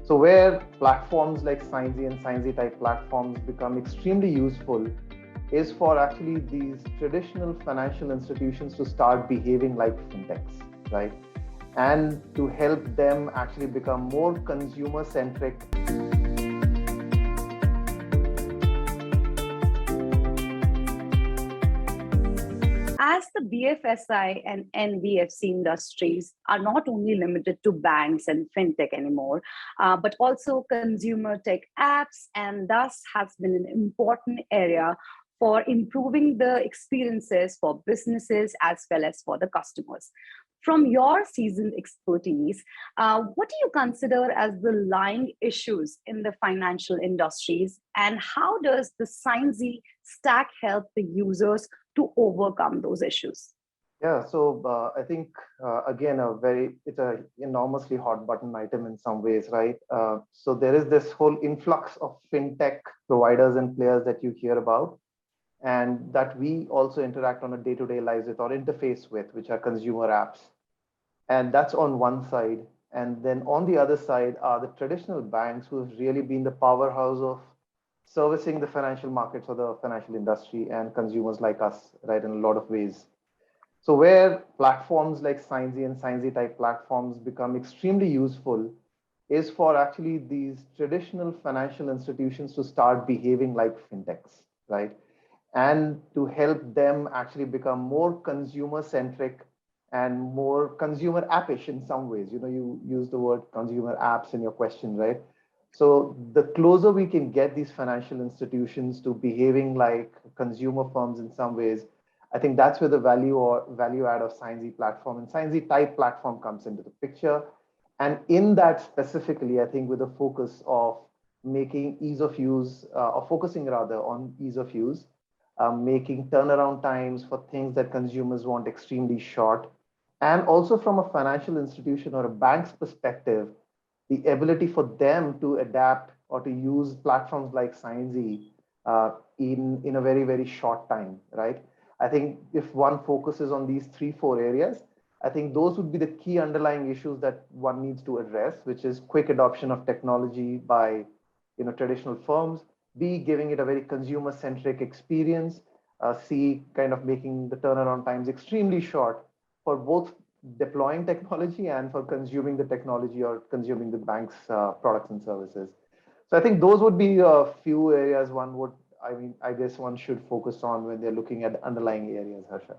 So where platforms like Signzy and Signzy type platforms become extremely useful is for actually these traditional financial institutions to start behaving like fintechs, right? And to help them actually become more consumer centric. As the BFSI and NBFC industries are not only limited to banks and fintech anymore, but also consumer tech apps, and thus has been an important area for improving the experiences for businesses as well as for the customers. From your seasoned expertise, what do you consider as the lying issues in the financial industries, and how does the Signzy Stack help the users to overcome those issues? Yeah, so I think again it's a enormously hot button item in some ways, right? So there is this whole influx of fintech providers and players that you hear about, and that we also interact on a day-to-day lives with or interface with, which are consumer apps. And that's on one side. And then on the other side are the traditional banks who have really been the powerhouse of servicing the financial markets or the financial industry and consumers like us, right, in a lot of ways. So where platforms like Signzy and Signzy type platforms become extremely useful is for actually these traditional financial institutions to start behaving like fintechs, right? And to help them actually become more consumer centric and more consumer appish in some ways. You know, you use the word consumer apps in your question, right? So the closer we can get these financial institutions to behaving like consumer firms in some ways, I think that's where the value add of Signzy platform and Signzy type platform comes into the picture. And in that specifically, I think with the focus of making ease of use, or focusing rather on ease of use, making turnaround times for things that consumers want extremely short. And also from a financial institution or a bank's perspective, the ability for them to adapt or to use platforms like Signzy in a very, very short time, right? I think if one focuses on these 3, 4 areas, I think those would be the key underlying issues that one needs to address, which is quick adoption of technology by traditional firms, B, giving it a very consumer-centric experience, C, kind of making the turnaround times extremely short for both deploying technology and for consuming the technology or consuming the bank's products and services. So I think those would be a few areas I guess one should focus on when they're looking at underlying areas, Harsha.